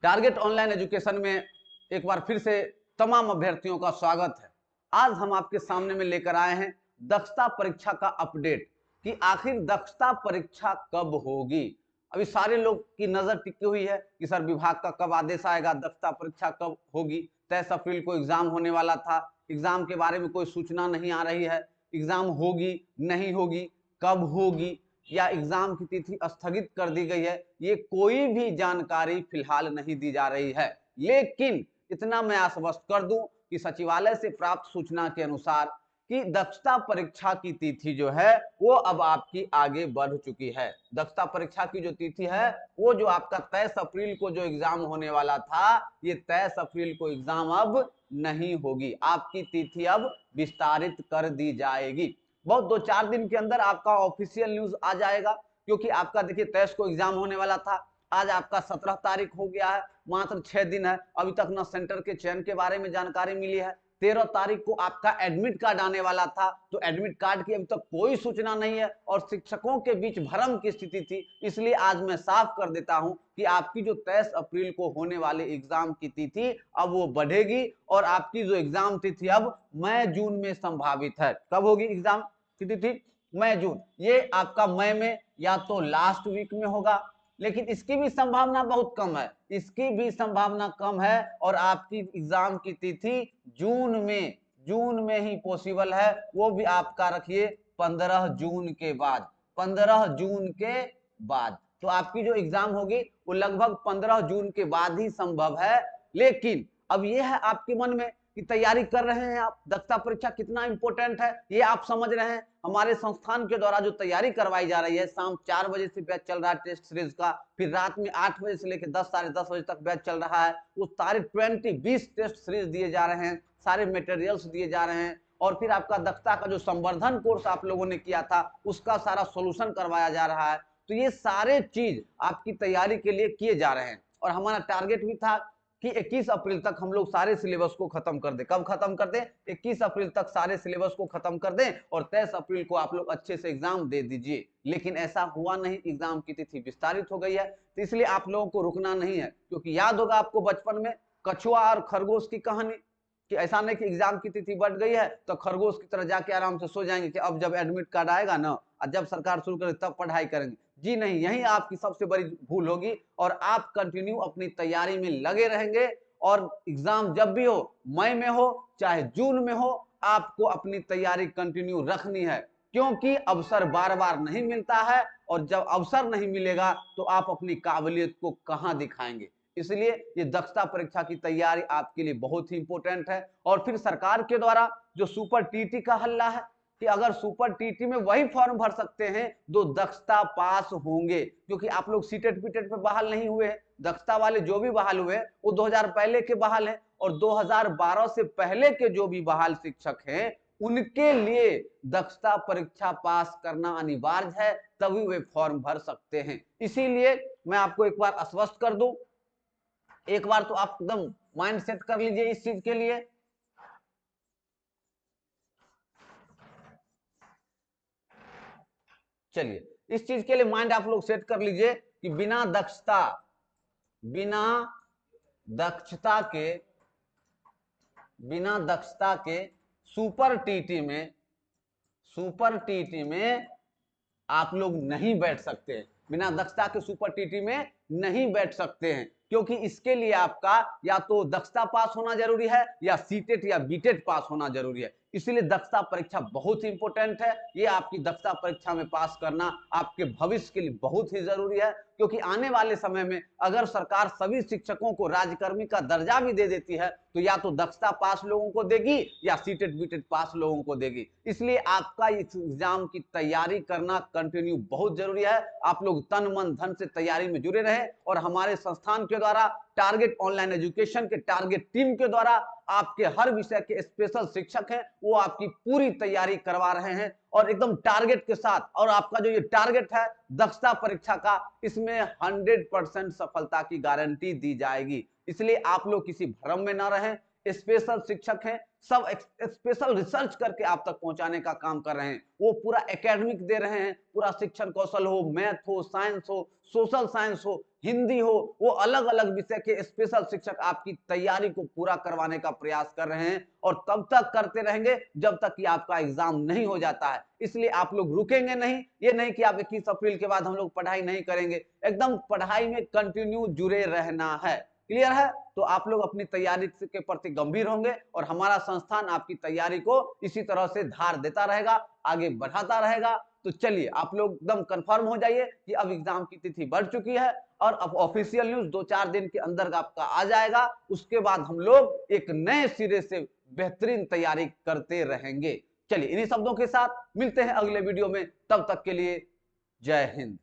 Target online education में एक बार फिर से तमाम अभ्यर्थियों का स्वागत है। आज हम आपके सामने में लेकर आए हैं दक्षता परीक्षा का अपडेट कि आखिर दक्षता परीक्षा कब होगी। अभी सारे लोग की नजर टिकी हुई है कि सर विभाग का कब आदेश आएगा, दक्षता परीक्षा कब होगी। 23 अप्रैल को एग्जाम होने वाला था, एग्जाम के बारे में कोई सूचना नहीं आ रही है। एग्जाम होगी नहीं होगी, कब होगी या एग्जाम की तिथि स्थगित कर दी गई है, ये कोई भी जानकारी फिलहाल नहीं दी जा रही है। लेकिन इतना मैं आश्वस्त कर दूं कि सचिवालय से प्राप्त सूचना के अनुसार कि दक्षता परीक्षा की तिथि जो है वो अब आपकी आगे बढ़ चुकी है। दक्षता परीक्षा की जो तिथि है वो जो आपका 23 अप्रैल को जो एग्जाम होने वाला था, ये 23 अप्रैल को एग्जाम अब नहीं होगी, आपकी तिथि अब विस्तारित कर दी जाएगी। बहुत 2-4 दिन के अंदर आपका ऑफिशियल न्यूज आ जाएगा, क्योंकि आपका देखिए 23 को एग्जाम होने वाला था, आज आपका 17 तारीख हो गया है, मात्र 6 दिन है। अभी तक ना सेंटर के चयन के बारे में जानकारी मिली है। 13 तारीख को आपका एडमिट कार्ड आने वाला था, तो एडमिट कार्ड की अभी तक कोई सूचना नहीं है और शिक्षकों के बीच भ्रम की स्थिति थी। इसलिए आज मैं साफ कर देता हूं कि आपकी जो 23 अप्रैल को होने वाले एग्जाम की तिथि अब वो बढ़ेगी और आपकी जो एग्जाम तिथि अब मई जून में संभावित है। कब होगी एग्जाम की तिथि? मई जून। ये आपका मई में या तो लास्ट वीक में होगा, लेकिन इसकी भी संभावना बहुत कम है, इसकी भी संभावना कम है और आपकी एग्जाम की तिथि जून में ही पॉसिबल है। वो भी आपका रखिए 15 जून के बाद, 15 जून के बाद तो आपकी जो एग्जाम होगी वो लगभग 15 जून के बाद ही संभव है। लेकिन अब ये है आपके मन में कि तैयारी कर रहे हैं आप, दक्षता परीक्षा कितना इंपॉर्टेंट है ये आप समझ रहे हैं। हमारे संस्थान के द्वारा जो तैयारी करवाई जा रही है, शाम 4 बजे से बैच चल रहा है टेस्ट सीरीज का, फिर रात में 8 बजे से लेकर 10 साढ़े 10 बजे तक बैच चल रहा है। वो सारे 20 टेस्ट सीरीज दिए जा रहे हैं, सारे मटेरियल्स दिए जा रहे हैं और फिर आपका दक्षता का जो संवर्धन कोर्स आप लोगों ने किया था उसका सारा सोल्यूशन करवाया जा रहा है। तो ये सारे चीज आपकी तैयारी के लिए किए जा रहे हैं और हमारा टारगेट भी था कि 21 अप्रैल तक हम लोग सारे सिलेबस को खत्म कर दें। कब खत्म कर दें? 21 अप्रैल तक सारे सिलेबस को खत्म कर दें और 23 अप्रैल को आप लोग अच्छे से एग्जाम दे दीजिए। लेकिन ऐसा हुआ नहीं, एग्जाम की तिथि विस्तारित हो गई है। तो इसलिए आप लोगों को रुकना नहीं है, क्योंकि याद होगा आपको बचपन में कछुआ और खरगोश की कहानी, कि ऐसा नहीं कि एग्जाम की तिथि बढ़ गई है तो खरगोश की तरह जाके आराम से सो जाएंगे कि अब जब एडमिट कार्ड आएगा ना और जब सरकार शुरू करे तब पढ़ाई करेंगे। जी नहीं, यही आपकी सबसे बड़ी भूल होगी और आप कंटिन्यू अपनी तैयारी में लगे रहेंगे और एग्जाम जब भी हो, मई में हो चाहे जून में हो, आपको अपनी तैयारी कंटिन्यू रखनी है, क्योंकि अवसर बार बार नहीं मिलता है और जब अवसर नहीं मिलेगा तो आप अपनी काबिलियत को कहां दिखाएंगे। इसलिए ये दक्षता परीक्षा की तैयारी आपके लिए बहुत ही इंपॉर्टेंट है। और फिर सरकार के द्वारा जो सुपर टीटी का हल्ला है कि अगर सुपर टीटी में वही फॉर्म भर सकते हैं जो दक्षता पास होंगे, क्योंकि आप लोग सीटेट पीटेट पे बहाल नहीं हुए हैं। दक्षता वाले जो भी बहाल हुए वो 2000 पहले के बहाल हैं और 2012 से पहले के जो भी बहाल शिक्षक हैं उनके लिए दक्षता परीक्षा पास करना अनिवार्य है, तभी वे फॉर्म भर सकते हैं। इसीलिए मैं आपको एक बार आश्वस्त कर दूं, एक बार तो आप एकदम माइंड सेट कर लीजिए इस चीज के लिए। चलिए, इस चीज के लिए माइंड आप लोग सेट कर लीजिए कि बिना दक्षता के सुपर टीटी में आप लोग नहीं बैठ सकते, बिना दक्षता के सुपर टीटी में नहीं बैठ सकते हैं, क्योंकि इसके लिए आपका या तो दक्षता पास होना जरूरी है या सीटेट या बीटेट पास होना जरूरी है। इसीलिए दक्षता परीक्षा बहुत ही इंपॉर्टेंट है। ये आपकी दक्षता परीक्षा में पास करना आपके भविष्य के लिए बहुत ही जरूरी है, क्योंकि आने वाले समय में अगर सरकार सभी शिक्षकों को राज्यकर्मी का दर्जा भी दे देती है तो या तो दक्षता पास लोगों को देगी या सीटेट बीटेट पास लोगों को देगी। इसलिए आपका इस एग्जाम की तैयारी करना कंटिन्यू बहुत जरूरी है। आप लोग तन मन धन से तैयारी में जुड़े रहे और हमारे संस्थान के द्वारा टारगेट ऑनलाइन एजुकेशन के टारगेट टीम के द्वारा आपके हर विषय के स्पेशल शिक्षक हैं, वो आपकी पूरी तैयारी करवा रहे हैं और एकदम टारगेट के साथ। और आपका जो ये टारगेट है दक्षता परीक्षा का, इसमें 100% सफलता की गारंटी दी जाएगी। इसलिए आप लोग किसी भ्रम में ना रहें, स्पेशल शिक्षक हैं, सब स्पेशल रिसर्च करके आप तक पहुंचाने का काम कर रहे हैं। वो पूरा एकेडमिक दे रहे हैं, पूरा शिक्षण कौशल हो, मैथ हो, साइंस हो, सोशल साइंस हो, हिंदी हो, वो अलग अलग विषय के स्पेशल शिक्षक आपकी तैयारी को पूरा करवाने का प्रयास कर रहे हैं और तब तक करते रहेंगे जब तक कि आपका एग्जाम नहीं हो जाता है। इसलिए आप लोग रुकेंगे नहीं, ये नहीं कि आप 21 अप्रैल के बाद हम लोग पढ़ाई नहीं करेंगे, एकदम पढ़ाई में कंटिन्यू जुड़े रहना है। क्लियर है? तो आप लोग अपनी तैयारी के प्रति गंभीर होंगे और हमारा संस्थान आपकी तैयारी को इसी तरह से धार देता रहेगा, आगे बढ़ाता रहेगा। तो चलिए आप लोग एकदम कंफर्म हो जाइए कि अब एग्जाम की तिथि बढ़ चुकी है और अब ऑफिशियल न्यूज 2-4 दिन के अंदर आपका आ जाएगा। उसके बाद हम लोग एक नए सिरे से बेहतरीन तैयारी करते रहेंगे। चलिए इन्हीं शब्दों के साथ मिलते हैं अगले वीडियो में, तब तक के लिए जय हिंद।